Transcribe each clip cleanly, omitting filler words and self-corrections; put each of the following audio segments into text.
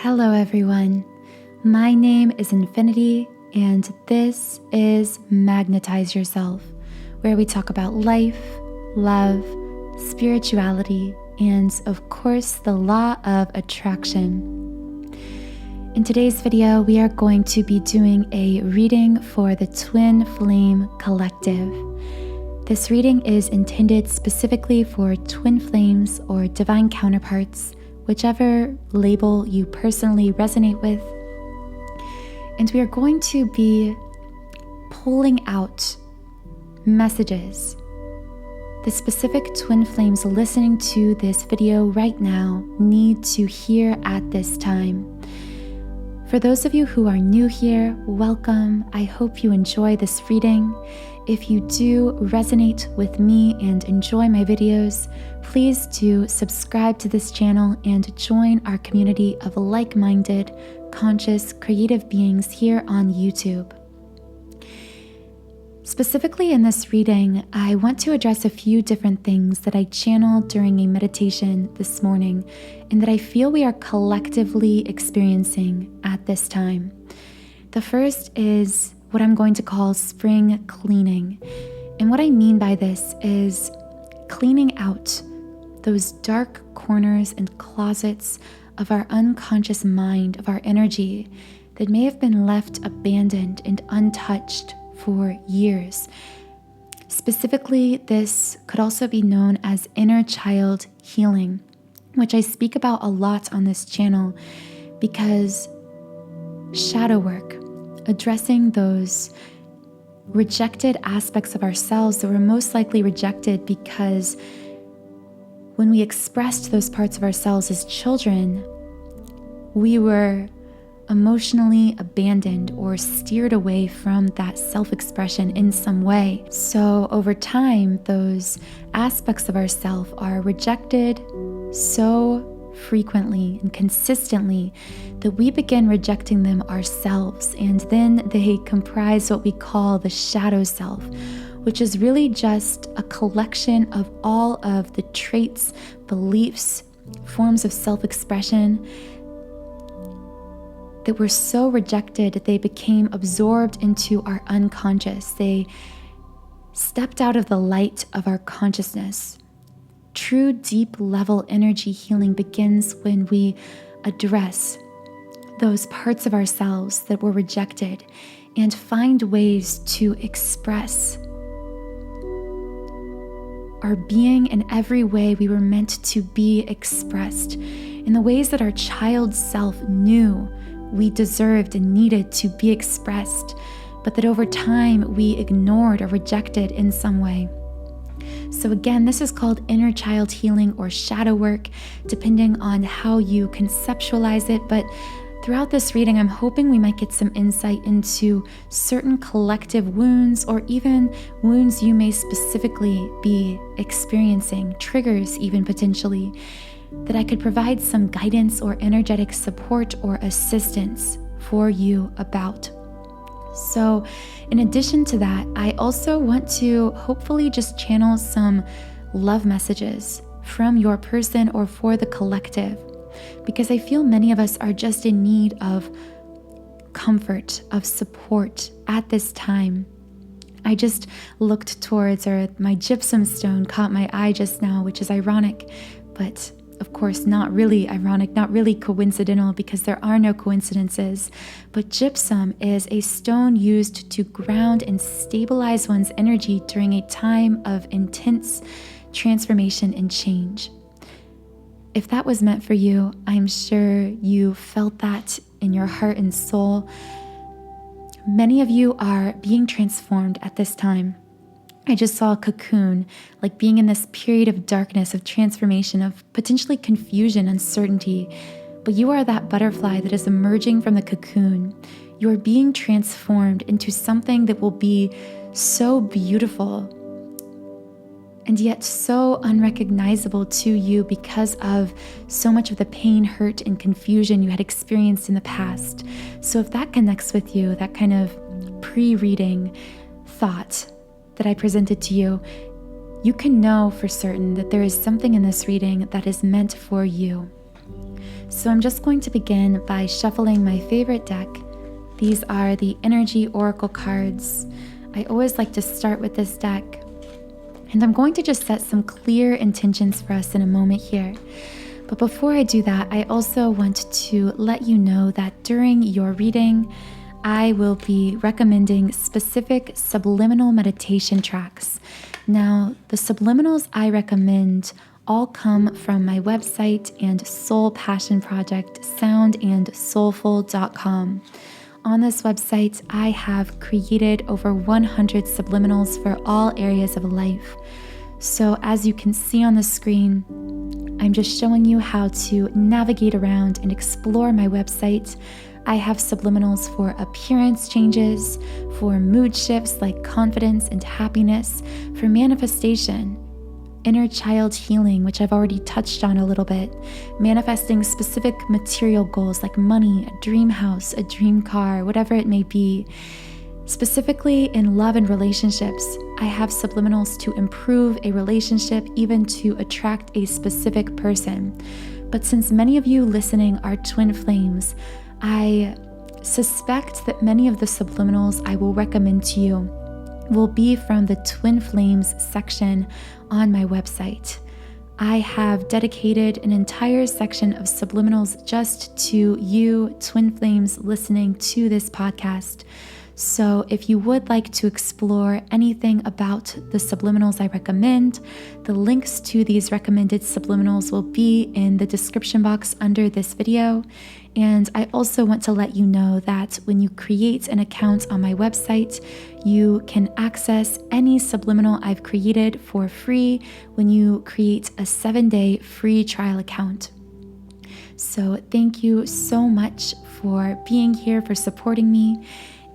Hello everyone, my name is Infinity and this is Magnetize Yourself, where we talk about life, love, spirituality, and of course the law of attraction. In today's video, we are going to be doing a reading for the Twin Flame Collective. This reading is intended specifically for twin flames or divine counterparts, whichever label you personally resonate with. And we are going to be pulling out messages the specific twin flames listening to this video right now need to hear at this time. For those of you who are new here, welcome. I hope you enjoy this reading. If you do resonate with me and enjoy my videos, please do subscribe to this channel and join our community of like-minded, conscious, creative beings here on YouTube. Specifically in this reading, I want to address a few different things that I channeled during a meditation this morning and that I feel we are collectively experiencing at this time. The first is what I'm going to call spring cleaning. And what I mean by this is cleaning out those dark corners and closets of our unconscious mind, of our energy that may have been left abandoned and untouched for years. Specifically, this could also be known as inner child healing, which I speak about a lot on this channel because shadow work, addressing those rejected aspects of ourselves that were most likely rejected because when we expressed those parts of ourselves as children, we were emotionally abandoned or steered away from that self-expression in some way. So over time, those aspects of ourself are rejected so frequently and consistently that we begin rejecting them ourselves, and then they comprise what we call the shadow self, which is really just a collection of all of the traits, beliefs, forms of self-expression that were so rejected that they became absorbed into our unconscious. They stepped out of the light of our consciousness. True deep level energy healing begins when we address those parts of ourselves that were rejected and find ways to express our being in every way we were meant to be expressed, in the ways that our child self knew we deserved and needed to be expressed, but that over time we ignored or rejected in some way. So again, this is called inner child healing or shadow work, depending on how you conceptualize it. But throughout this reading, I'm hoping we might get some insight into certain collective wounds or even wounds you may specifically be experiencing, triggers even potentially, that I could provide some guidance or energetic support or assistance for you about. So in addition to that, I also want to hopefully just channel some love messages from your person or for the collective, because I feel many of us are just in need of comfort, of support at this time. I just looked towards, or my gypsum stone caught my eye just now, which is ironic, but of course, not really ironic, not really coincidental, because there are no coincidences. But gypsum is a stone used to ground and stabilize one's energy during a time of intense transformation and change. If that was meant for you, I'm sure you felt that in your heart and soul. Many of you are being transformed at this time. I just saw a cocoon, like being in this period of darkness, of transformation, of potentially confusion, uncertainty. But you are that butterfly that is emerging from the cocoon. You are being transformed into something that will be so beautiful and yet so unrecognizable to you because of so much of the pain, hurt, and confusion you had experienced in the past. So if that connects with you, that kind of pre-reading thought that I presented to you, you can know for certain that there is something in this reading that is meant for you. So I'm just going to begin by shuffling my favorite deck. These are the Energy Oracle cards. I always like to start with this deck. And I'm going to just set some clear intentions for us in a moment here. But before I do that, I also want to let you know that during your reading, I will be recommending specific subliminal meditation tracks. Now, the subliminals I recommend all come from my website and soul passion project, soundandsoulful.com. On this website, I have created over 100 subliminals for all areas of life. So as you can see on the screen, I'm just showing you how to navigate around and explore my website. I have subliminals for appearance changes, for mood shifts like confidence and happiness, for manifestation, inner child healing, which I've already touched on a little bit, manifesting specific material goals like money, a dream house, a dream car, whatever it may be. Specifically in love and relationships, I have subliminals to improve a relationship, even to attract a specific person. But since many of you listening are twin flames, I suspect that many of the subliminals I will recommend to you will be from the Twin Flames section on my website. I have dedicated an entire section of subliminals just to you, twin flames, listening to this podcast. So if you would like to explore anything about the subliminals I recommend, the links to these recommended subliminals will be in the description box under this video. And I also want to let you know that when you create an account on my website, you can access any subliminal I've created for free when you create a 7-day free trial account. So thank you so much for being here, for supporting me.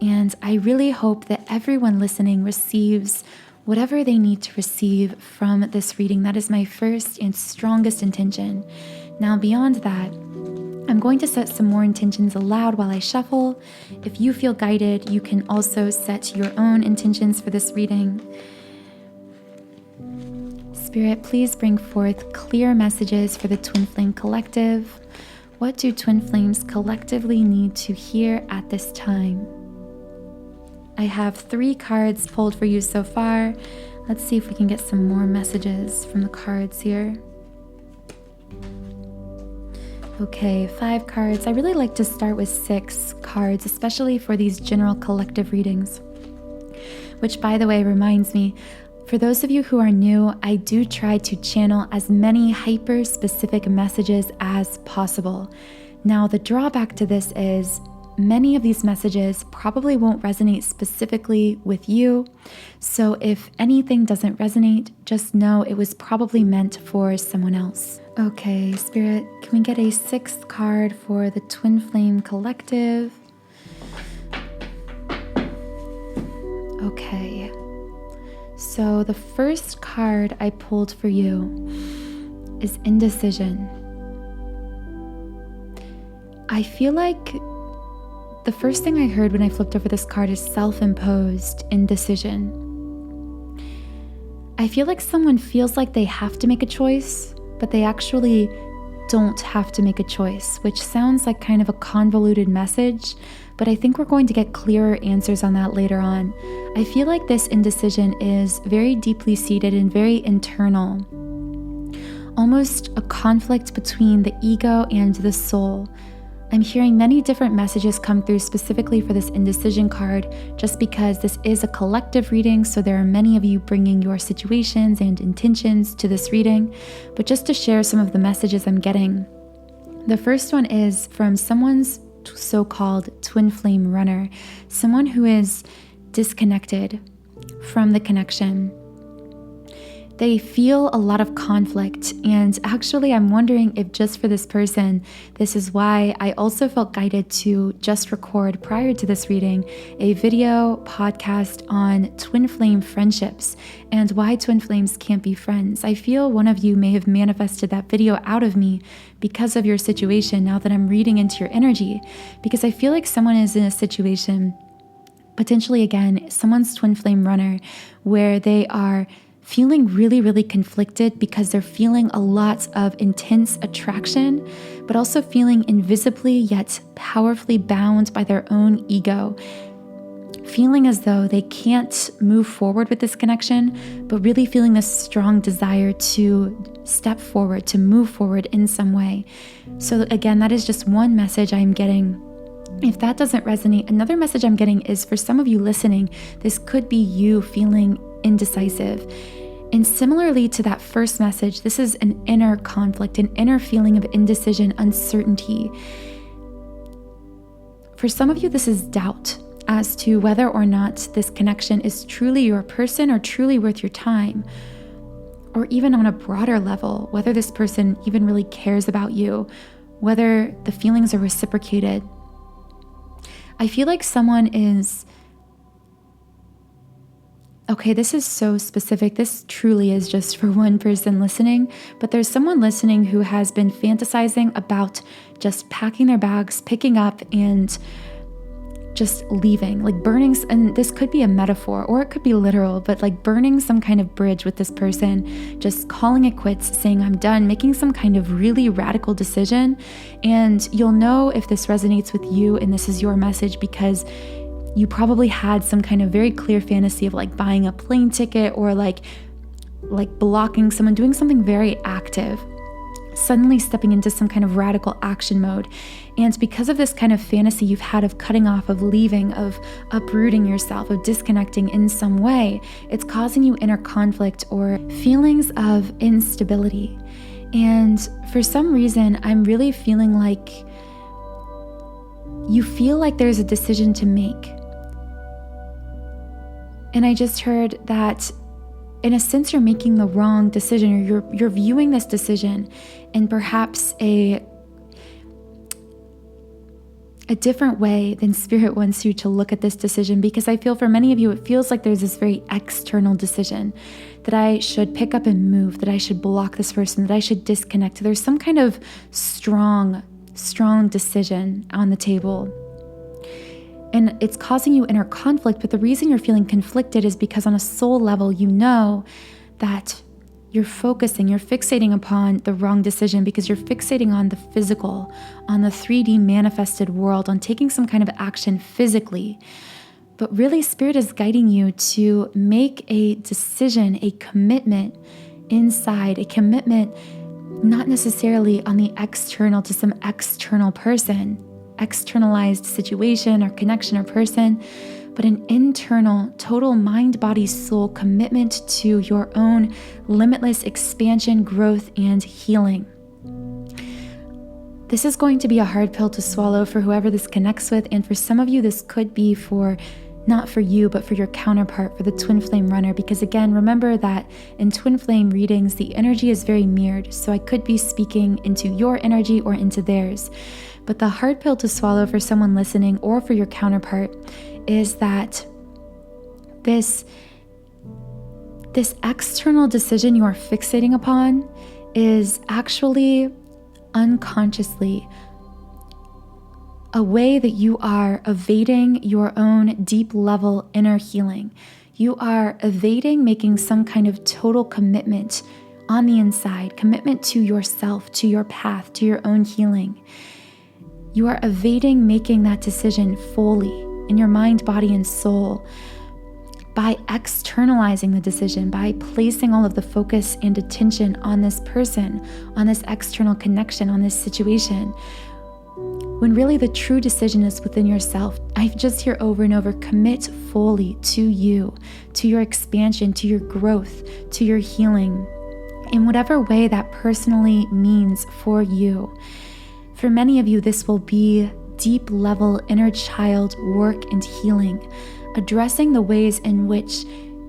And I really hope that everyone listening receives whatever they need to receive from this reading. That is my first and strongest intention. Now, beyond that, I'm going to set some more intentions aloud while I shuffle. If you feel guided, you can also set your own intentions for this reading. Spirit, please bring forth clear messages for the Twin Flame Collective. What do Twin Flames collectively need to hear at this time? I have 3 cards pulled for you so far. Let's see if we can get some more messages from the cards here. Okay, 5 cards. I really like to start with 6 cards, especially for these general collective readings. Which, by the way, reminds me, for those of you who are new, I do try to channel as many hyper-specific messages as possible. Now, the drawback to this is many of these messages probably won't resonate specifically with you. So if anything doesn't resonate, just know it was probably meant for someone else. Okay, Spirit, can we get a 6th card for the Twin Flame Collective? Okay, so the first card I pulled for you is indecision. I feel like the first thing I heard when I flipped over this card is self-imposed indecision. I feel like someone feels like they have to make a choice, but they actually don't have to make a choice, which sounds like kind of a convoluted message, but I think we're going to get clearer answers on that later on. I feel like this indecision is very deeply seated and very internal, almost a conflict between the ego and the soul. I'm hearing many different messages come through specifically for this indecision card, just because this is a collective reading, so there are many of you bringing your situations and intentions to this reading. But just to share some of the messages I'm getting, the first one is from someone's so-called twin flame runner, someone who is disconnected from the connection. They feel a lot of conflict, and actually I'm wondering if just for this person, this is why I also felt guided to just record prior to this reading a video podcast on twin flame friendships and why twin flames can't be friends. I feel one of you may have manifested that video out of me because of your situation now that I'm reading into your energy, because I feel like someone is in a situation, potentially again, someone's twin flame runner, where they are feeling really, really conflicted because they're feeling a lot of intense attraction, but also feeling invisibly yet powerfully bound by their own ego, feeling as though they can't move forward with this connection, but really feeling this strong desire to step forward, to move forward in some way. So again, that is just one message I'm getting. If that doesn't resonate, another message I'm getting is for some of you listening, this could be you feeling indecisive. And similarly to that first message, this is an inner conflict, an inner feeling of indecision, uncertainty. For some of you, this is doubt as to whether or not this connection is truly your person or truly worth your time, or even on a broader level, whether this person even really cares about you, whether the feelings are reciprocated. I feel like someone is, okay, this is so specific. This truly is just for one person listening, but there's someone listening who has been fantasizing about just packing their bags, picking up, and just leaving, like burning, and this could be a metaphor or it could be literal, but like burning some kind of bridge with this person, just calling it quits, saying I'm done, making some kind of really radical decision. And you'll know if this resonates with you and this is your message because you probably had some kind of very clear fantasy of like buying a plane ticket or like blocking someone, doing something very active, suddenly stepping into some kind of radical action mode. And because of this kind of fantasy you've had of cutting off, of leaving, of uprooting yourself, of disconnecting in some way, it's causing you inner conflict or feelings of instability. And for some reason, I'm really feeling like you feel like there's a decision to make. And I just heard that in a sense, you're making the wrong decision, or you're viewing this decision in perhaps a different way than Spirit wants you to look at this decision. Because I feel for many of you, it feels like there's this very external decision that I should pick up and move, that I should block this person, that I should disconnect. There's some kind of strong decision on the table. And it's causing you inner conflict, but the reason you're feeling conflicted is because on a soul level, you know that you're fixating upon the wrong decision because you're fixating on the physical, on the 3D manifested world, on taking some kind of action physically. But really, Spirit is guiding you to make a decision, a commitment inside, a commitment not necessarily on the external to some external person, externalized situation or connection or person, but an internal, total mind, body, soul commitment to your own limitless expansion, growth, and healing. This is going to be a hard pill to swallow for whoever this connects with, and for some of you, this could be not for you, but for your counterpart, for the twin flame runner, because again, remember that in twin flame readings, the energy is very mirrored, so I could be speaking into your energy or into theirs. But the hard pill to swallow for someone listening or for your counterpart is that this external decision you are fixating upon is actually unconsciously a way that you are evading your own deep level inner healing. You are evading making some kind of total commitment on the inside, commitment to yourself, to your path, to your own healing. You are evading making that decision fully in your mind, body, and soul by externalizing the decision, by placing all of the focus and attention on this person, on this external connection, on this situation, when really the true decision is within yourself. I just hear over and over, commit fully to you, to your expansion, to your growth, to your healing, in whatever way that personally means for you. For many of you, this will be deep level inner child work and healing, addressing the ways in which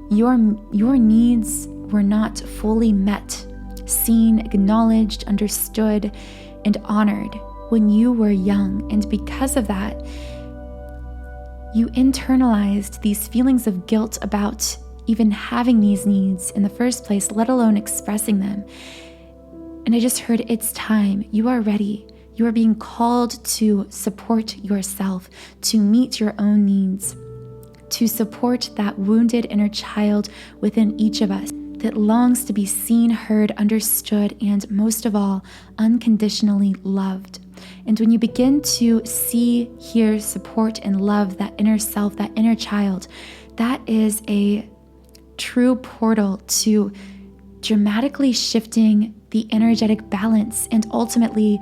your needs were not fully met, seen, acknowledged, understood, and honored when you were young. And because of that, you internalized these feelings of guilt about even having these needs in the first place, let alone expressing them. And I just heard, it's time. You are ready. You are being called to support yourself, to meet your own needs, to support that wounded inner child within each of us, that longs to be seen, heard, understood, and most of all, unconditionally loved. And when you begin to see, hear, support, and love that inner self, that inner child, that is a true portal to dramatically shifting the energetic balance and ultimately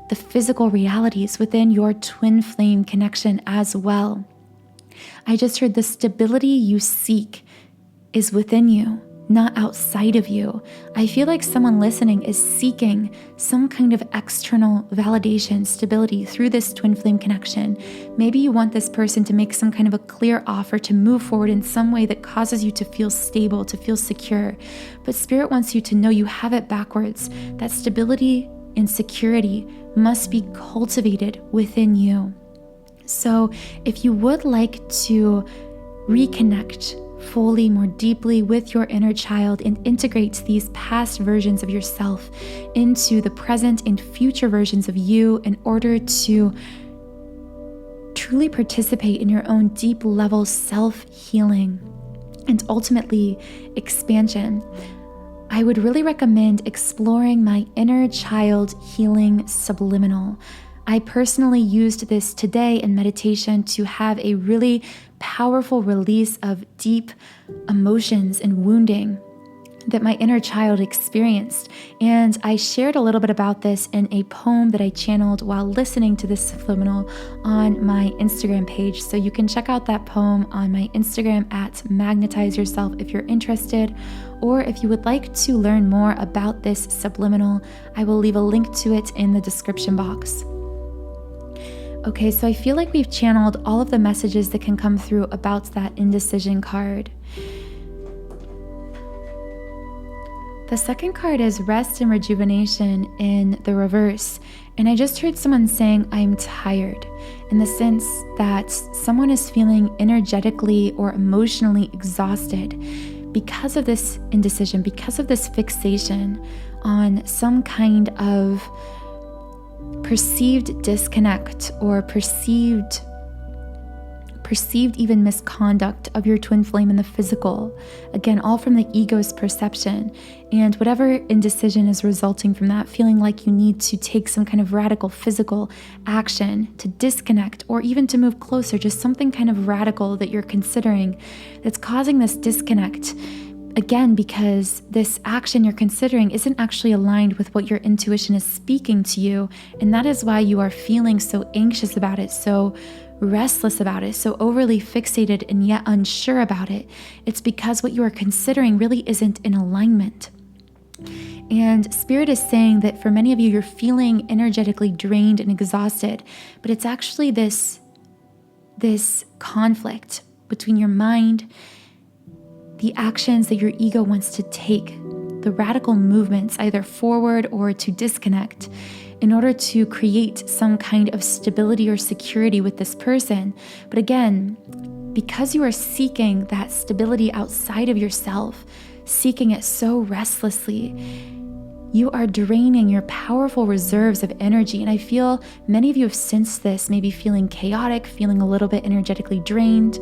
the physical realities within your twin flame connection as well. I just heard the stability you seek is within you, not outside of you. I feel like someone listening is seeking some kind of external validation, stability through this twin flame connection. Maybe you want this person to make some kind of a clear offer to move forward in some way that causes you to feel stable, to feel secure. But Spirit wants you to know you have it backwards. That stability and security must be cultivated within you. So if you would like to reconnect fully, more deeply with your inner child and integrate these past versions of yourself into the present and future versions of you in order to truly participate in your own deep level self-healing and ultimately expansion, I would really recommend exploring my inner child healing subliminal. I personally used this today in meditation to have a really powerful release of deep emotions and wounding that my inner child experienced. And I shared a little bit about this in a poem that I channeled while listening to this subliminal on my Instagram page. So you can check out that poem on my Instagram at Magnetize Yourself if you're interested. Or if you would like to learn more about this subliminal, I will leave a link to it in the description box. Okay, so I feel like we've channeled all of the messages that can come through about that indecision card. The second card is rest and rejuvenation in the reverse. And I just heard someone saying, I'm tired, in the sense that someone is feeling energetically or emotionally exhausted because of this indecision, because of this fixation on some kind of perceived disconnect or perceived even misconduct of your twin flame in the physical. Again, all from the ego's perception. And whatever indecision is resulting from that, feeling like you need to take some kind of radical physical action to disconnect or even to move closer, just something kind of radical that you're considering that's causing this disconnect. Again, because this action you're considering isn't actually aligned with what your intuition is speaking to you. And that is why you are feeling so anxious about it, so restless about it, so overly fixated and yet unsure about it. It's because what you are considering really isn't in alignment. And Spirit is saying that for many of you, you're feeling energetically drained and exhausted, but it's actually this conflict between your mind, the actions that your ego wants to take, the radical movements, either forward or to disconnect, in order to create some kind of stability or security with this person. But again, because you are seeking that stability outside of yourself, seeking it so restlessly, you are draining your powerful reserves of energy. And I feel many of you have sensed this, maybe feeling chaotic, feeling a little bit energetically drained.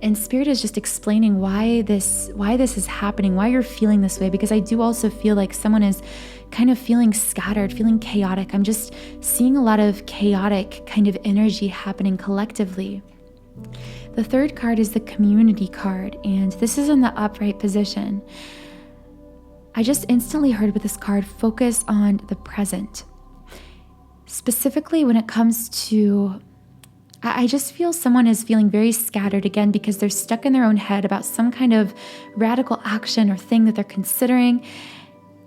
And Spirit is just explaining why this is happening, why you're feeling this way, because I do also feel like someone is kind of feeling scattered, feeling chaotic. I'm just seeing a lot of chaotic kind of energy happening collectively. The third card is the community card, and this is in the upright position. I just instantly heard with this card, focus on the present. Specifically when it comes to, I just feel someone is feeling very scattered again because they're stuck in their own head about some kind of radical action or thing that they're considering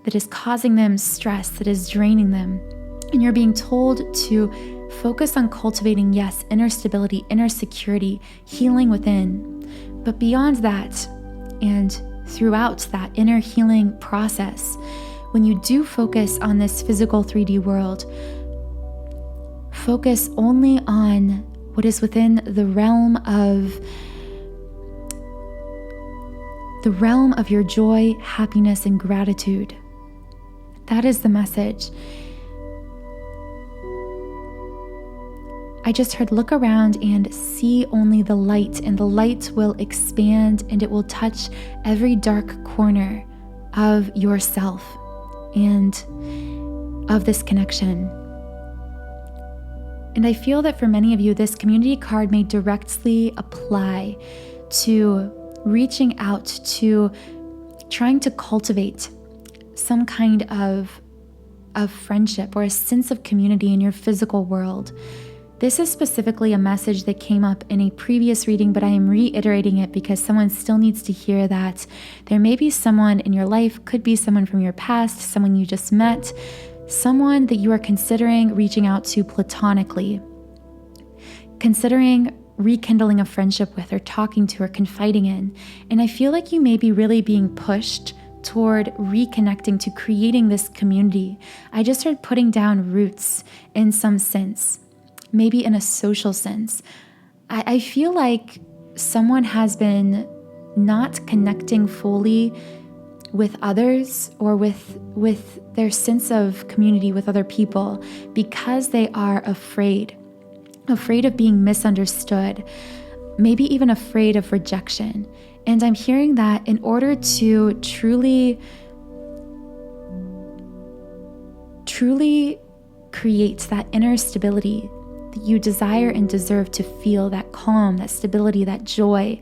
that is causing them stress, that is draining them. And you're being told to focus on cultivating, yes, inner stability, inner security, healing within. But beyond that, and throughout that inner healing process, when you do focus on this physical 3D world, focus only on what is within the realm of your joy, happiness, and gratitude. That is the message. I just heard look around and see only the light, and the light will expand and it will touch every dark corner of yourself and of this connection. And I feel that for many of you, this community card may directly apply to reaching out, to trying to cultivate some kind of friendship or a sense of community in your physical world. This is specifically a message that came up in a previous reading, but I am reiterating it because someone still needs to hear that there may be someone in your life, could be someone from your past, someone you just met, someone that you are considering reaching out to platonically, considering rekindling a friendship with or talking to or confiding in. And I feel like you may be really being pushed toward reconnecting to creating this community. I just heard putting down roots in some sense, maybe in a social sense. I feel like someone has been not connecting fully with others or with their sense of community with other people because they are afraid of being misunderstood, maybe even afraid of rejection. And I'm hearing that in order to truly create that inner stability that you desire and deserve to feel, that calm, that stability, that joy,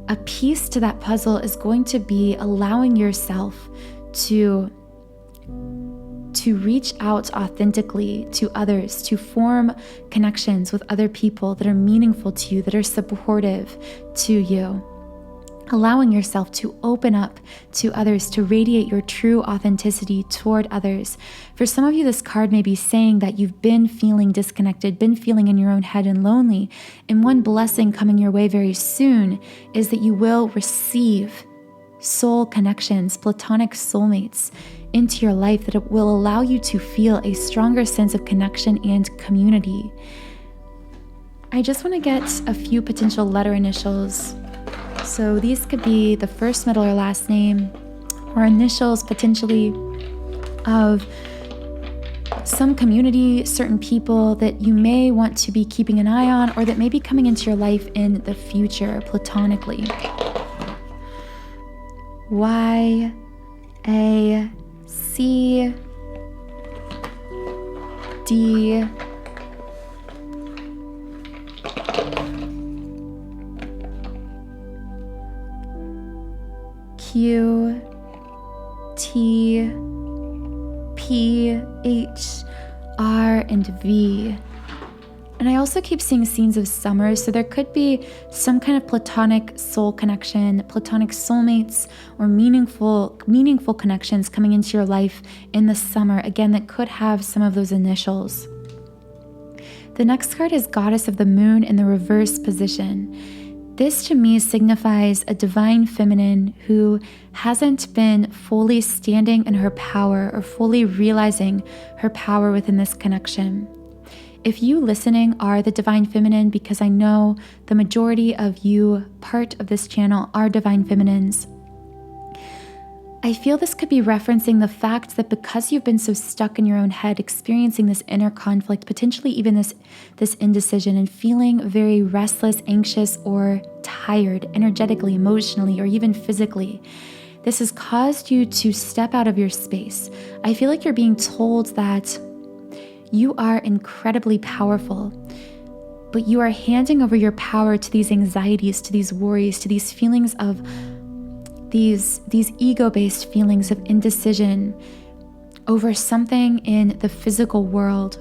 a piece to that puzzle is going to be allowing yourself to reach out authentically to others, to form connections with other people that are meaningful to you, that are supportive to you. Allowing yourself to open up to others, to radiate your true authenticity toward others. For some of you, this card may be saying that you've been feeling disconnected, been feeling in your own head and lonely. And one blessing coming your way very soon is that you will receive soul connections, platonic soulmates into your life that it will allow you to feel a stronger sense of connection and community. I just want to get a few potential letter initials. So these could be the first, middle, or last name, or initials potentially of some community, certain people that you may want to be keeping an eye on or that may be coming into your life in the future platonically. Y, A, C, D, Q, T, P, H, R, and V. And I also keep seeing scenes of summer, so there could be some kind of platonic soul connection, platonic soulmates, or meaningful connections coming into your life in the summer, again, that could have some of those initials. The next card is Goddess of the Moon in the reverse position. This to me signifies a divine feminine who hasn't been fully standing in her power or fully realizing her power within this connection. If you listening are the divine feminine, because I know the majority of you, part of this channel, are divine feminines, I feel this could be referencing the fact that because you've been so stuck in your own head, experiencing this inner conflict, potentially even this indecision, and feeling very restless, anxious, or tired energetically, emotionally, or even physically, this has caused you to step out of your space. I feel like you're being told that you are incredibly powerful, but you are handing over your power to these anxieties, to these worries, to these feelings of these ego-based feelings of indecision over something in the physical world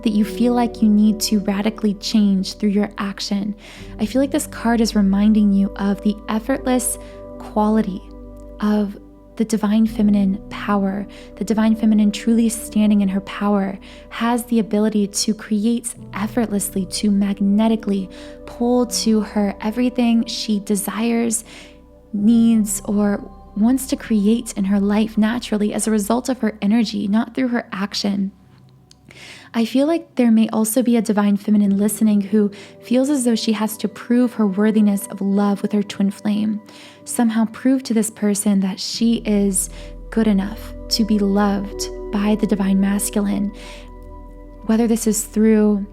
that you feel like you need to radically change through your action. I feel like this card is reminding you of the effortless quality of the divine feminine power. The divine feminine truly standing in her power has the ability to create effortlessly, to magnetically pull to her everything she desires, needs, or wants to create in her life naturally as a result of her energy, not through her action. I feel like there may also be a divine feminine listening who feels as though she has to prove her worthiness of love with her twin flame, somehow prove to this person that she is good enough to be loved by the divine masculine, whether this is through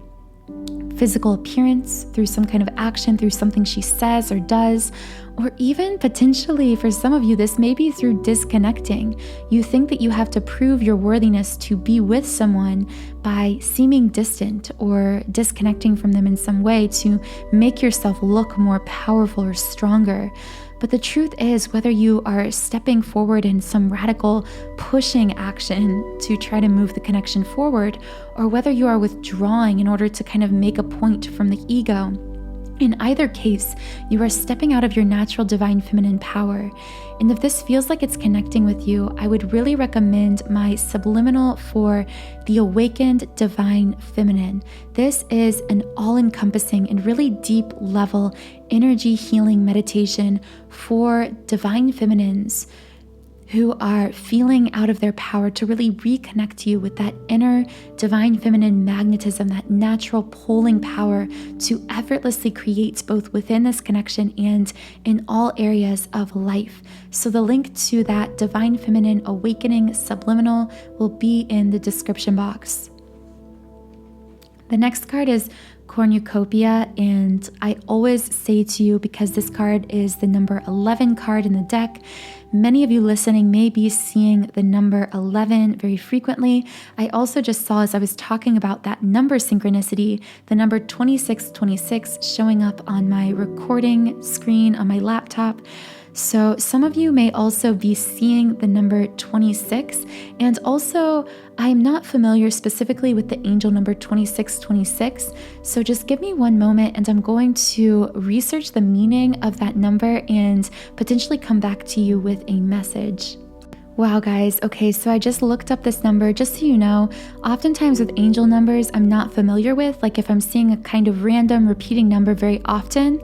physical appearance, through some kind of action, through something she says or does, or even potentially for some of you, this may be through disconnecting. You think that you have to prove your worthiness to be with someone by seeming distant or disconnecting from them in some way to make yourself look more powerful or stronger. But the truth is, whether you are stepping forward in some radical pushing action to try to move the connection forward, or whether you are withdrawing in order to kind of make a point from the ego, in either case, you are stepping out of your natural divine feminine power. And if this feels like it's connecting with you, I would really recommend my subliminal for the awakened divine feminine. This is an all-encompassing and really deep level energy healing meditation for divine feminines who are feeling out of their power to really reconnect you with that inner divine feminine magnetism, that natural pulling power to effortlessly create both within this connection and in all areas of life. So the link to that divine feminine awakening subliminal will be in the description box. The next card is cornucopia, and I always say to you, because this card is the number 11 card in the deck, many of you listening may be seeing the number 11 very frequently. I also just saw, as I was talking about that number synchronicity, the number 2626 showing up on my recording screen on my laptop. So some of you may also be seeing the number 26, and also I'm not familiar specifically with the angel number 2626, so just give me one moment and I'm going to research the meaning of that number and potentially come back to you with a message. Wow, guys. Okay, so I just looked up this number. Just so you know, oftentimes with angel numbers I'm not familiar with, like if I'm seeing a kind of random repeating number very often,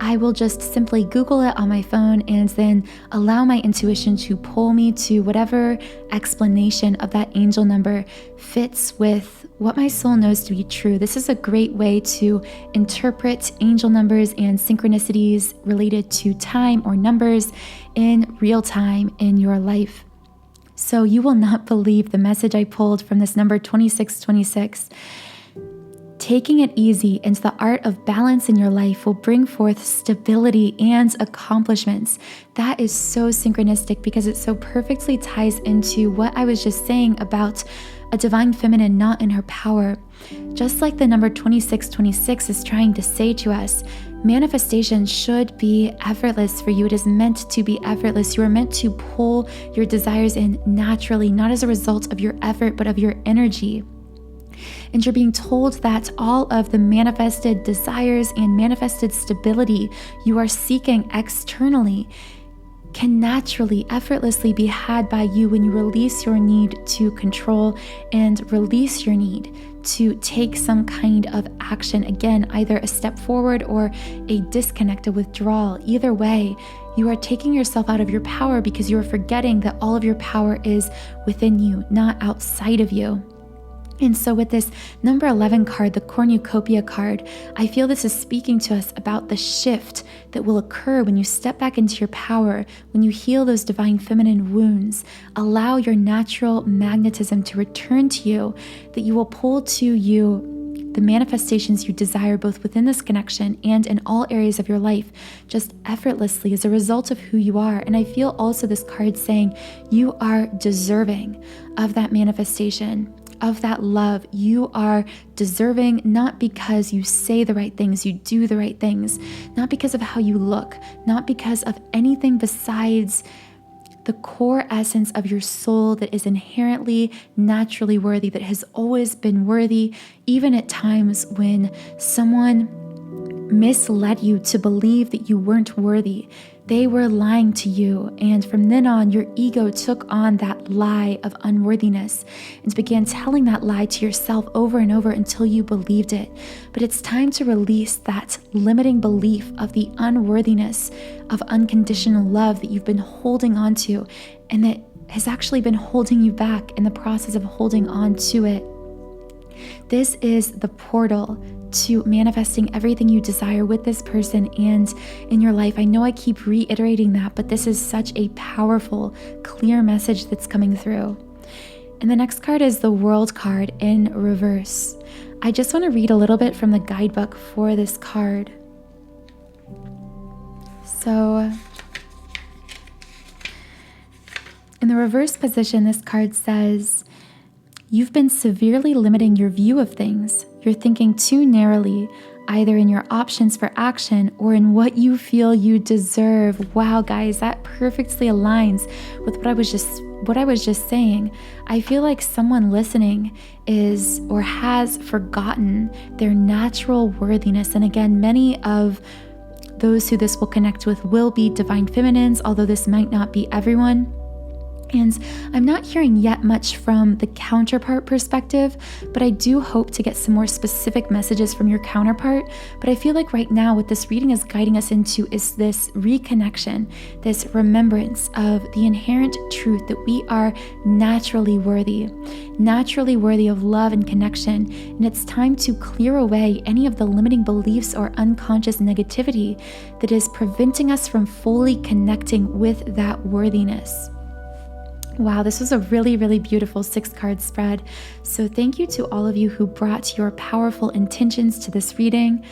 I will just simply Google it on my phone and then allow my intuition to pull me to whatever explanation of that angel number fits with what my soul knows to be true. This is a great way to interpret angel numbers and synchronicities related to time or numbers in real time in your life. So you will not believe the message I pulled from this number 2626. Taking it easy and the art of balance in your life will bring forth stability and accomplishments. That is so synchronistic because it so perfectly ties into what I was just saying about a divine feminine not in her power. Just like the number 2626 is trying to say to us, manifestation should be effortless for you. It is meant to be effortless. You are meant to pull your desires in naturally, not as a result of your effort, but of your energy. And you're being told that all of the manifested desires and manifested stability you are seeking externally can naturally, effortlessly be had by you when you release your need to control and release your need to take some kind of action. Again, either a step forward or a disconnect, a withdrawal. Either way, you are taking yourself out of your power because you are forgetting that all of your power is within you, not outside of you. And so with this number 11 card, the cornucopia card, I feel this is speaking to us about the shift that will occur when you step back into your power, when you heal those divine feminine wounds, allow your natural magnetism to return to you, that you will pull to you the manifestations you desire both within this connection and in all areas of your life, just effortlessly as a result of who you are. And I feel also this card saying you are deserving of that manifestation, of that love. You are deserving, not because you say the right things, you do the right things, not because of how you look, not because of anything besides the core essence of your soul that is inherently naturally worthy, that has always been worthy, even at times when someone misled you to believe that you weren't worthy. They were lying to you, and from then on, your ego took on that lie of unworthiness and began telling that lie to yourself over and over until you believed it. But it's time to release that limiting belief of the unworthiness of unconditional love that you've been holding on to and that has actually been holding you back in the process of holding on to it. This is the portal to manifesting everything you desire with this person and in your life. I know I keep reiterating that, but this is such a powerful, clear message that's coming through. And the next card is the World card in reverse. I just want to read a little bit from the guidebook for this card. So, in the reverse position, this card says, you've been severely limiting your view of things. You're thinking too narrowly, either in your options for action or in what you feel you deserve. Wow, guys, that perfectly aligns with what I was just saying. I feel like someone listening is or has forgotten their natural worthiness. And again, many of those who this will connect with will be divine feminines, although this might not be everyone. And I'm not hearing yet much from the counterpart perspective, but I do hope to get some more specific messages from your counterpart. But I feel like right now what this reading is guiding us into is this reconnection, this remembrance of the inherent truth that we are naturally worthy of love and connection. And it's time to clear away any of the limiting beliefs or unconscious negativity that is preventing us from fully connecting with that worthiness. Wow, this was a really, really beautiful 6-card spread. So thank you to all of you who brought your powerful intentions to this reading.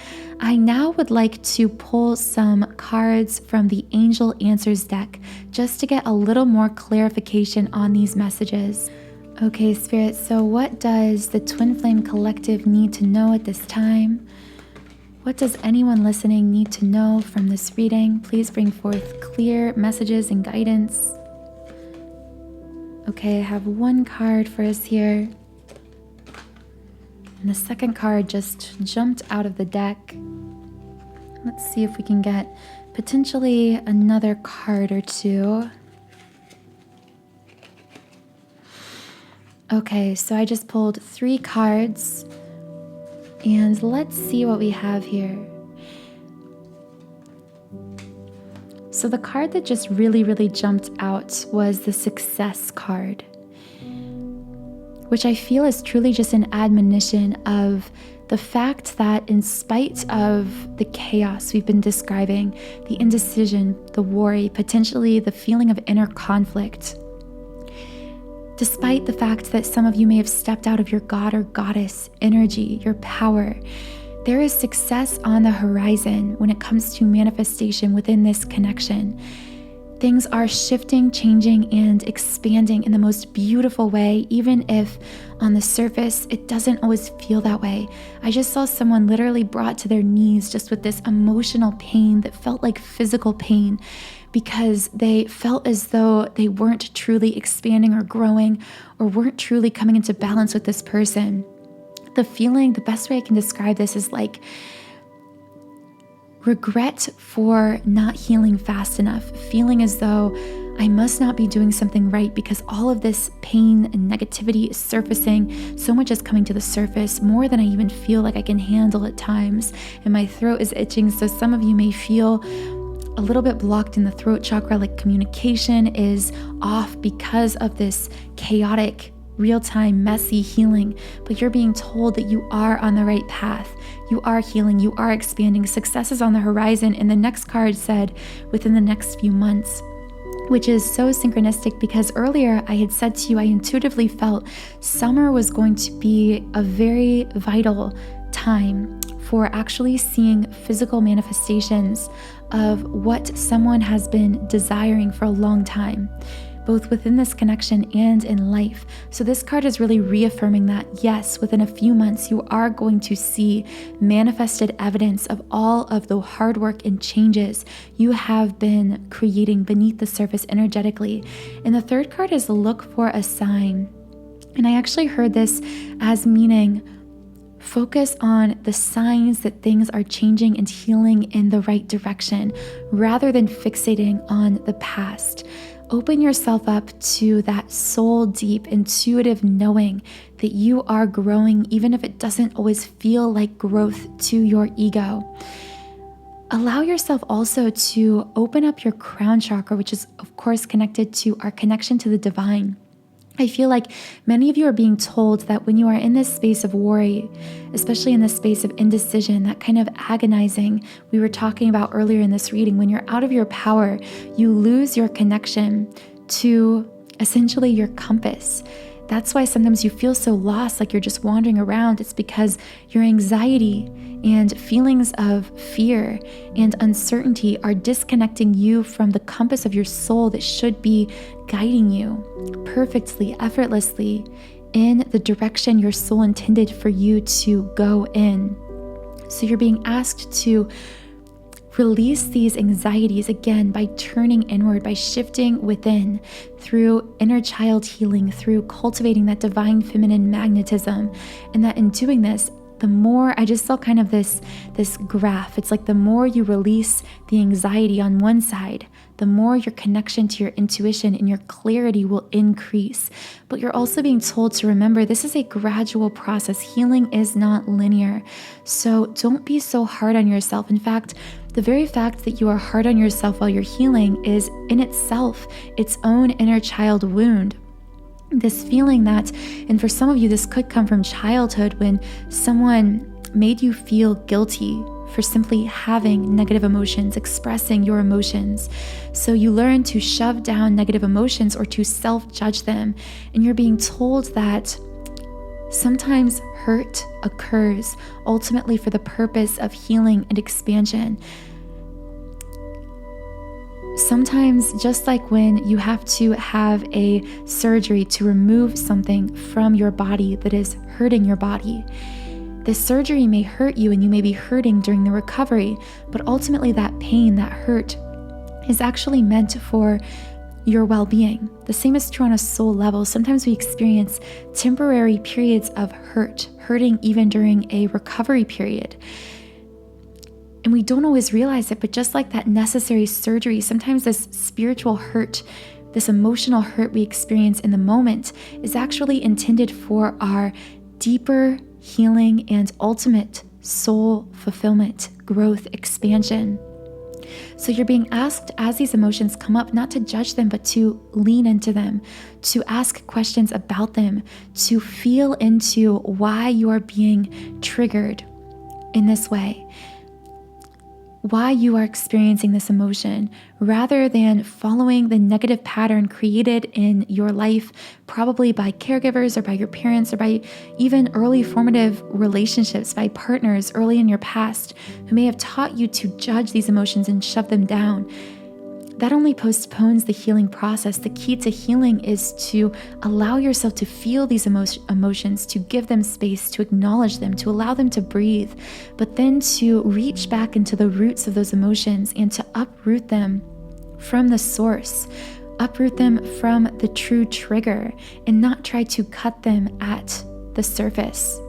I now would like to pull some cards from the Angel Answers deck just to get a little more clarification on these messages. Okay, Spirit, so what does the Twin Flame Collective need to know at this time? What does anyone listening need to know from this reading? Please bring forth clear messages and guidance. Okay, I have one card for us here. And the second card just jumped out of the deck. Let's see if we can get potentially another card or two. Okay, so I just pulled 3 cards. And let's see what we have here. So the card that just really, really jumped out was the Success card, which I feel is truly just an admonition of the fact that in spite of the chaos we've been describing, the indecision, the worry, potentially the feeling of inner conflict, despite the fact that some of you may have stepped out of your god or goddess energy, your power, there is success on the horizon when it comes to manifestation within this connection. Things are shifting, changing, and expanding in the most beautiful way, even if on the surface it doesn't always feel that way. I just saw someone literally brought to their knees just with this emotional pain that felt like physical pain because they felt as though they weren't truly expanding or growing or weren't truly coming into balance with this person. The feeling, the best way I can describe this is like regret for not healing fast enough, feeling as though I must not be doing something right because all of this pain and negativity is surfacing. So much is coming to the surface, more than I even feel like I can handle at times, and my throat is itching. So some of you may feel a little bit blocked in the throat chakra, like communication is off because of this chaotic real-time, messy healing, but you're being told that you are on the right path. You are healing, you are expanding, success is on the horizon, and the next card said within the next few months, which is so synchronistic because earlier I had said to you I intuitively felt summer was going to be a very vital time for actually seeing physical manifestations of what someone has been desiring for a long time, both within this connection and in life. So this card is really reaffirming that, yes, within a few months, you are going to see manifested evidence of all of the hard work and changes you have been creating beneath the surface energetically. And the third card is look for a sign. And I actually heard this as meaning focus on the signs that things are changing and healing in the right direction rather than fixating on the past. Open yourself up to that soul deep, intuitive knowing that you are growing, even if it doesn't always feel like growth to your ego. Allow yourself also to open up your crown chakra, which is, of course, connected to our connection to the divine. I feel like many of you are being told that when you are in this space of worry, especially in this space of indecision, that kind of agonizing we were talking about earlier in this reading, when you're out of your power, you lose your connection to essentially your compass. That's why sometimes you feel so lost, like you're just wandering around. It's because your anxiety and feelings of fear and uncertainty are disconnecting you from the compass of your soul that should be guiding you perfectly, effortlessly in the direction your soul intended for you to go in. So you're being asked to release these anxieties again by turning inward, by shifting within through inner child healing, through cultivating that divine feminine magnetism. And that in doing this, the more, I just saw kind of this graph. It's like the more you release the anxiety on one side, the more your connection to your intuition and your clarity will increase. But you're also being told to remember this is a gradual process. Healing is not linear. So don't be so hard on yourself. In fact, the very fact that you are hard on yourself while you're healing is in itself its own inner child wound. This feeling that, and for some of you, this could come from childhood when someone made you feel guilty for simply having negative emotions, expressing your emotions. So you learn to shove down negative emotions or to self-judge them. And you're being told that sometimes hurt occurs ultimately for the purpose of healing and expansion. Sometimes, just like when you have to have a surgery to remove something from your body that is hurting your body, this surgery may hurt you and you may be hurting during the recovery, but ultimately that pain, that hurt, is actually meant for your well-being. The same is true on a soul level. Sometimes we experience temporary periods of hurting even during a recovery period. And we don't always realize it, but just like that necessary surgery, sometimes this spiritual hurt, this emotional hurt we experience in the moment is actually intended for our deeper healing and ultimate soul fulfillment, growth, expansion. So you're being asked as these emotions come up, not to judge them, but to lean into them, to ask questions about them, to feel into why you are being triggered in this way, why you are experiencing this emotion, rather than following the negative pattern created in your life, probably by caregivers or by your parents or by even early formative relationships, by partners early in your past who may have taught you to judge these emotions and shove them down. That only postpones the healing process. The key to healing is to allow yourself to feel these emotions, to give them space, to acknowledge them, to allow them to breathe, but then to reach back into the roots of those emotions and to uproot them from the source, uproot them from the true trigger, and not try to cut them at the surface.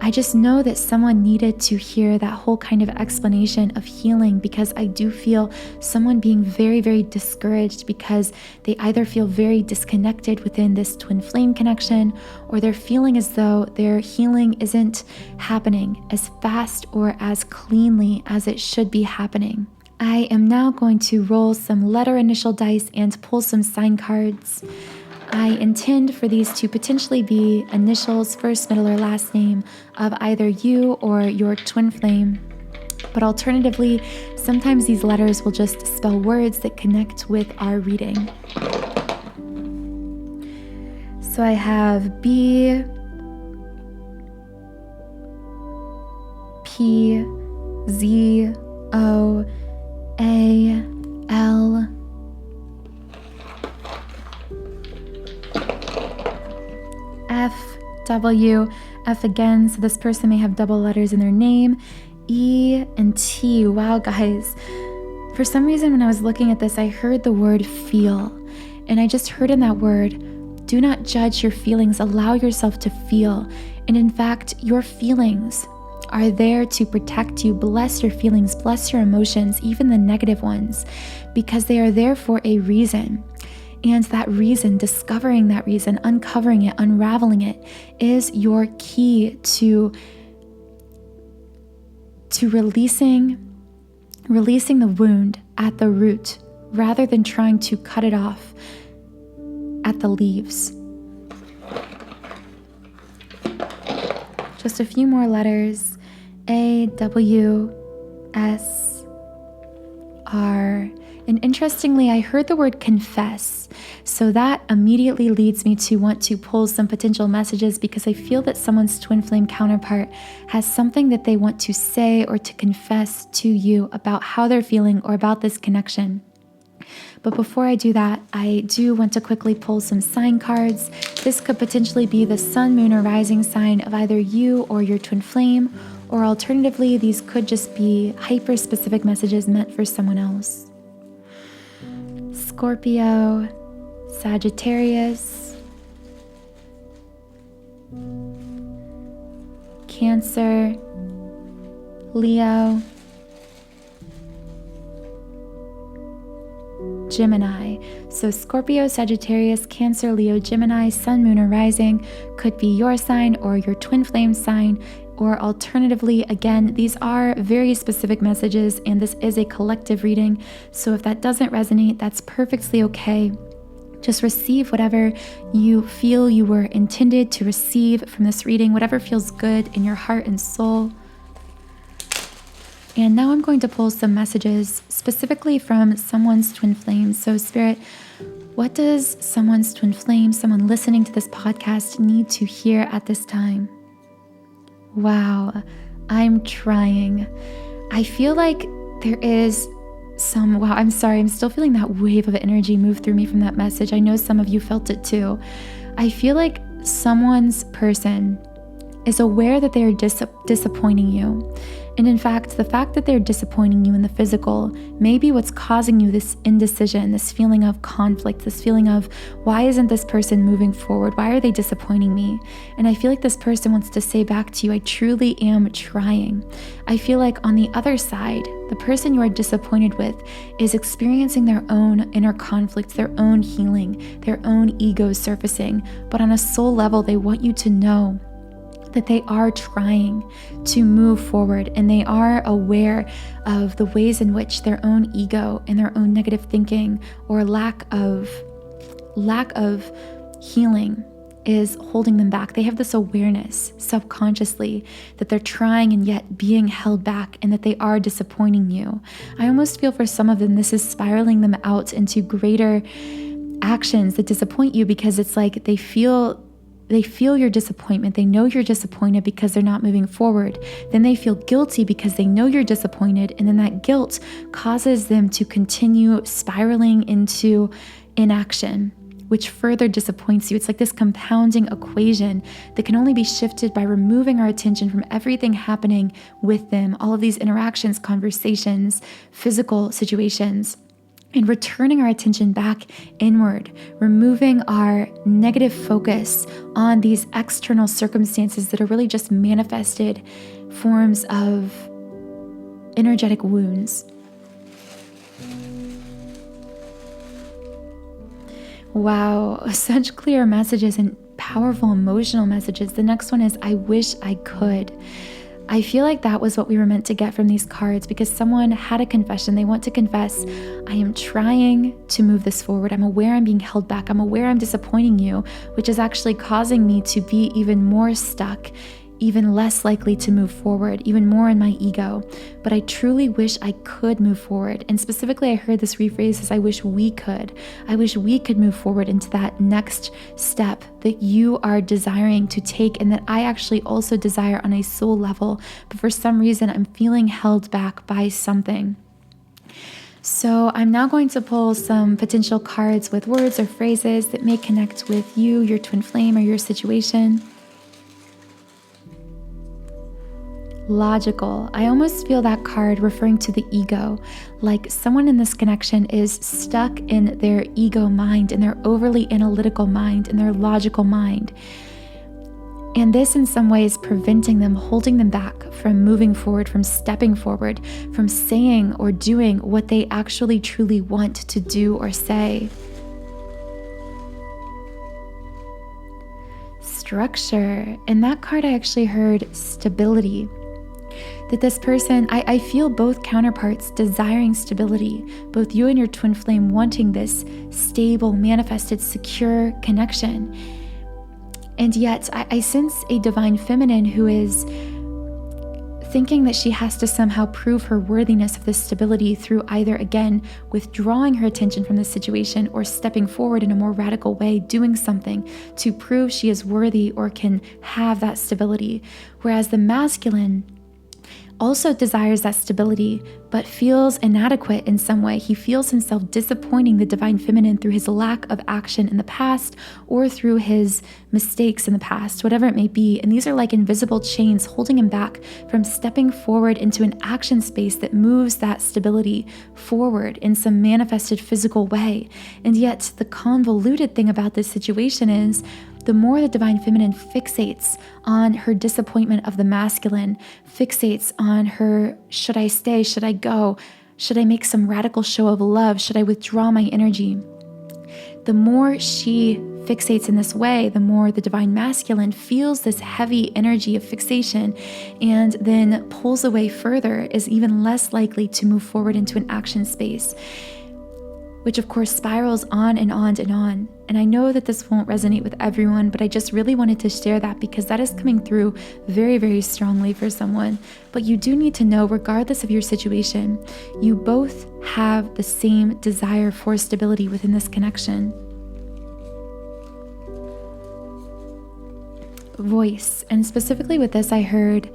I just know that someone needed to hear that whole kind of explanation of healing, because I do feel someone being very, very discouraged because they either feel very disconnected within this twin flame connection, or they're feeling as though their healing isn't happening as fast or as cleanly as it should be happening. I am now going to roll some letter initial dice and pull some sign cards. I intend for these to potentially be initials, first, middle, or last name of either you or your twin flame. But alternatively, sometimes these letters will just spell words that connect with our reading. So I have B, P, Z, O, A, L, F, W, F again, so this person may have double letters in their name, E, and T. Wow, guys. For some reason, when I was looking at this, I heard the word feel, and I just heard in that word, do not judge your feelings, allow yourself to feel. And in fact, your feelings are there to protect you. Bless your feelings, bless your emotions, even the negative ones, because they are there for a reason. And that reason, discovering that reason, uncovering it, unraveling it, is your key to releasing the wound at the root, rather than trying to cut it off at the leaves. Just a few more letters. A, W, S, R. And interestingly, I heard the word confess. So that immediately leads me to want to pull some potential messages, because I feel that someone's twin flame counterpart has something that they want to say or to confess to you about how they're feeling or about this connection. But before I do that, I do want to quickly pull some sign cards. This could potentially be the sun, moon, or rising sign of either you or your twin flame, or alternatively, these could just be hyper-specific messages meant for someone else. Scorpio, Sagittarius, Cancer, Leo, Gemini. So Scorpio, Sagittarius, Cancer, Leo, Gemini, sun, moon, or rising could be your sign or your twin flame sign, or alternatively, again, these are very specific messages and this is a collective reading. So if that doesn't resonate, that's perfectly okay. Just receive whatever you feel you were intended to receive from this reading, whatever feels good in your heart and soul. And now I'm going to pull some messages specifically from someone's twin flame. So Spirit, what does someone's twin flame, someone listening to this podcast, need to hear at this time? Wow, I'm trying. I feel like there is I'm sorry, I'm still feeling that wave of energy move through me from that message. I know some of you felt it too. I feel like someone's person is aware that they are disappointing you. And in fact, the fact that they're disappointing you in the physical may be what's causing you this indecision, this feeling of conflict, this feeling of, why isn't this person moving forward? Why are they disappointing me? And I feel like this person wants to say back to you, I truly am trying. I feel like on the other side, the person you are disappointed with is experiencing their own inner conflicts, their own healing, their own ego surfacing. But on a soul level, they want you to know that they are trying to move forward and they are aware of the ways in which their own ego and their own negative thinking or lack of healing is holding them back. They have this awareness subconsciously that they're trying and yet being held back and that they are disappointing you. I almost feel for some of them this is spiraling them out into greater actions that disappoint you, because it's like they feel your disappointment. They know you're disappointed because they're not moving forward. Then they feel guilty because they know you're disappointed. And then that guilt causes them to continue spiraling into inaction, which further disappoints you. It's like this compounding equation that can only be shifted by removing our attention from everything happening with them, all of these interactions, conversations, physical situations, and returning our attention back inward, removing our negative focus on these external circumstances that are really just manifested forms of energetic wounds. Wow, such clear messages and powerful emotional messages. The next one is, I wish I could. I feel like that was what we were meant to get from these cards, because someone had a confession. They want to confess, I am trying to move this forward. I'm aware I'm being held back. I'm aware I'm disappointing you, which is actually causing me to be even more stuck, even less likely to move forward, even more in my ego. But I truly wish I could move forward. And specifically, I heard this rephrase as I wish we could. I wish we could move forward into that next step that you are desiring to take and that I actually also desire on a soul level. But for some reason, I'm feeling held back by something. So I'm now going to pull some potential cards with words or phrases that may connect with you, your twin flame, or your situation. Logical. I almost feel that card referring to the ego, like someone in this connection is stuck in their ego mind, in their overly analytical mind, in their logical mind. And this in some ways preventing them, holding them back from moving forward, from stepping forward, from saying or doing what they actually truly want to do or say. Structure. In that card, I actually heard stability. That this person, I feel both counterparts desiring stability, both you and your twin flame wanting this stable, manifested, secure connection. And yet I sense a divine feminine who is thinking that she has to somehow prove her worthiness of this stability through either, again, withdrawing her attention from the situation or stepping forward in a more radical way, doing something to prove she is worthy or can have that stability. Whereas the masculine also desires that stability, but feels inadequate in some way. He feels himself disappointing the divine feminine through his lack of action in the past or through his mistakes in the past, whatever it may be. And these are like invisible chains holding him back from stepping forward into an action space that moves that stability forward in some manifested physical way. And yet the convoluted thing about this situation is the more the divine feminine fixates on her disappointment of the masculine, fixates on her, should I stay, should I go, should I make some radical show of love, should I withdraw my energy? The more she fixates in this way, the more the divine masculine feels this heavy energy of fixation and then pulls away further, is even less likely to move forward into an action space, which of course spirals on and on and on. And I know that this won't resonate with everyone, but I just really wanted to share that because that is coming through very, very strongly for someone. But you do need to know, regardless of your situation, you both have the same desire for stability within this connection. Voice. And specifically with this, I heard,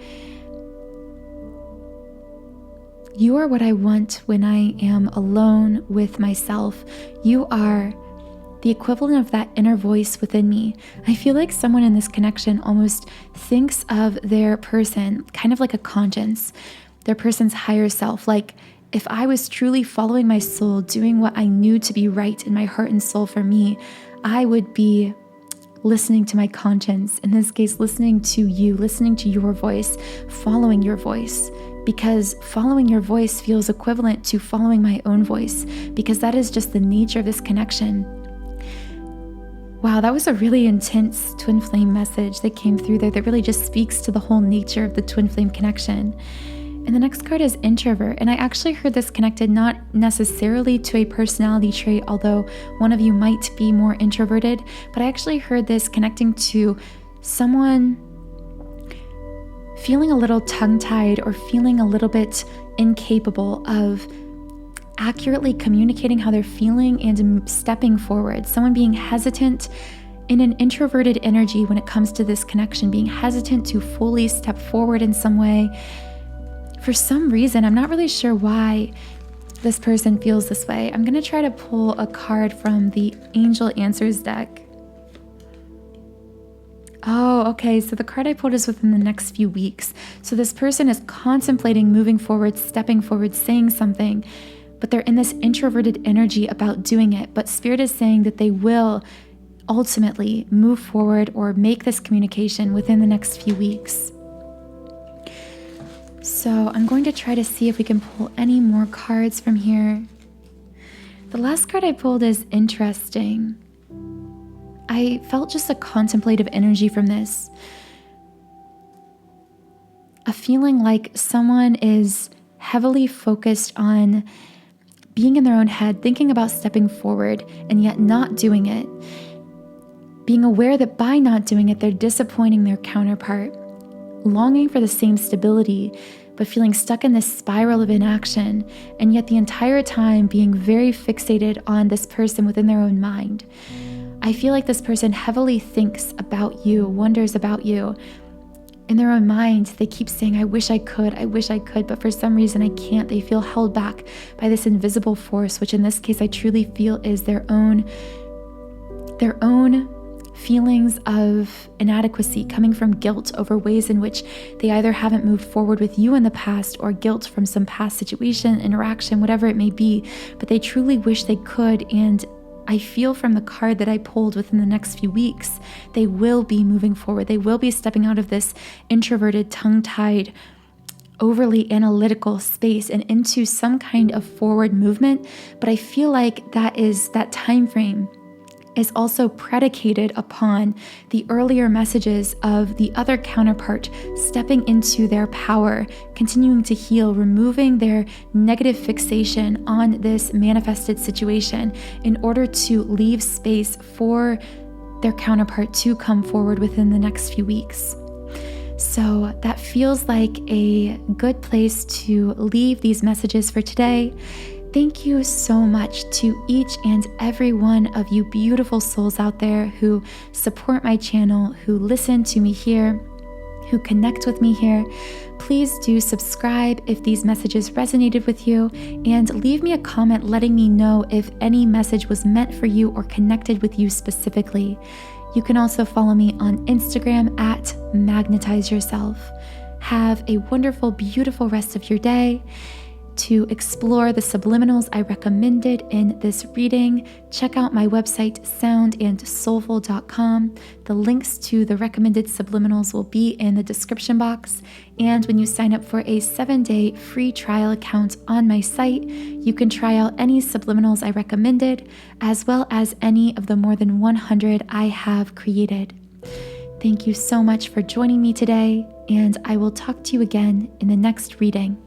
you are what I want when I am alone with myself. You are the equivalent of that inner voice within me. I feel like someone in this connection almost thinks of their person kind of like a conscience, their person's higher self. Like if I was truly following my soul, doing what I knew to be right in my heart and soul for me, I would be listening to my conscience. In this case, listening to you, listening to your voice, following your voice. Because following your voice feels equivalent to following my own voice, because that is just the nature of this connection. Wow, that was a really intense twin flame message that came through there that really just speaks to the whole nature of the twin flame connection. And the next card is introvert. And I actually heard this connected not necessarily to a personality trait, although one of you might be more introverted, but I actually heard this connecting to someone feeling a little tongue-tied or feeling a little bit incapable of accurately communicating how they're feeling and stepping forward. Someone being hesitant in an introverted energy when it comes to this connection, being hesitant to fully step forward in some way. For some reason, I'm not really sure why this person feels this way. I'm going to try to pull a card from the Angel Answers deck. Oh, okay. So the card I pulled is within the next few weeks. So this person is contemplating moving forward, stepping forward, saying something, but they're in this introverted energy about doing it. But Spirit is saying that they will ultimately move forward or make this communication within the next few weeks. So I'm going to try to see if we can pull any more cards from here. The last card I pulled is interesting. I felt just a contemplative energy from this. A feeling like someone is heavily focused on being in their own head, thinking about stepping forward, and yet not doing it. Being aware that by not doing it, they're disappointing their counterpart. Longing for the same stability, but feeling stuck in this spiral of inaction, and yet the entire time being very fixated on this person within their own mind. I feel like this person heavily thinks about you, wonders about you. In their own mind, they keep saying, I wish I could, but for some reason I can't. They feel held back by this invisible force, which in this case I truly feel is their own feelings of inadequacy coming from guilt over ways in which they either haven't moved forward with you in the past or guilt from some past situation, interaction, whatever it may be, but they truly wish they could. And I feel from the card that I pulled within the next few weeks, they will be moving forward. They will be stepping out of this introverted, tongue-tied, overly analytical space and into some kind of forward movement. But I feel like that time frame is also predicated upon the earlier messages of the other counterpart stepping into their power, continuing to heal, removing their negative fixation on this manifested situation in order to leave space for their counterpart to come forward within the next few weeks. So that feels like a good place to leave these messages for today. Thank you so much to each and every one of you beautiful souls out there who support my channel, who listen to me here, who connect with me here. Please do subscribe if these messages resonated with you, and leave me a comment letting me know if any message was meant for you or connected with you specifically. You can also follow me on Instagram at Magnetize Yourself. Have a wonderful, beautiful rest of your day. To explore the subliminals I recommended in this reading, check out my website, soundandsoulful.com. The links to the recommended subliminals will be in the description box. And when you sign up for a 7-day free trial account on my site, you can try out any subliminals I recommended, as well as any of the more than 100 I have created. Thank you so much for joining me today, and I will talk to you again in the next reading.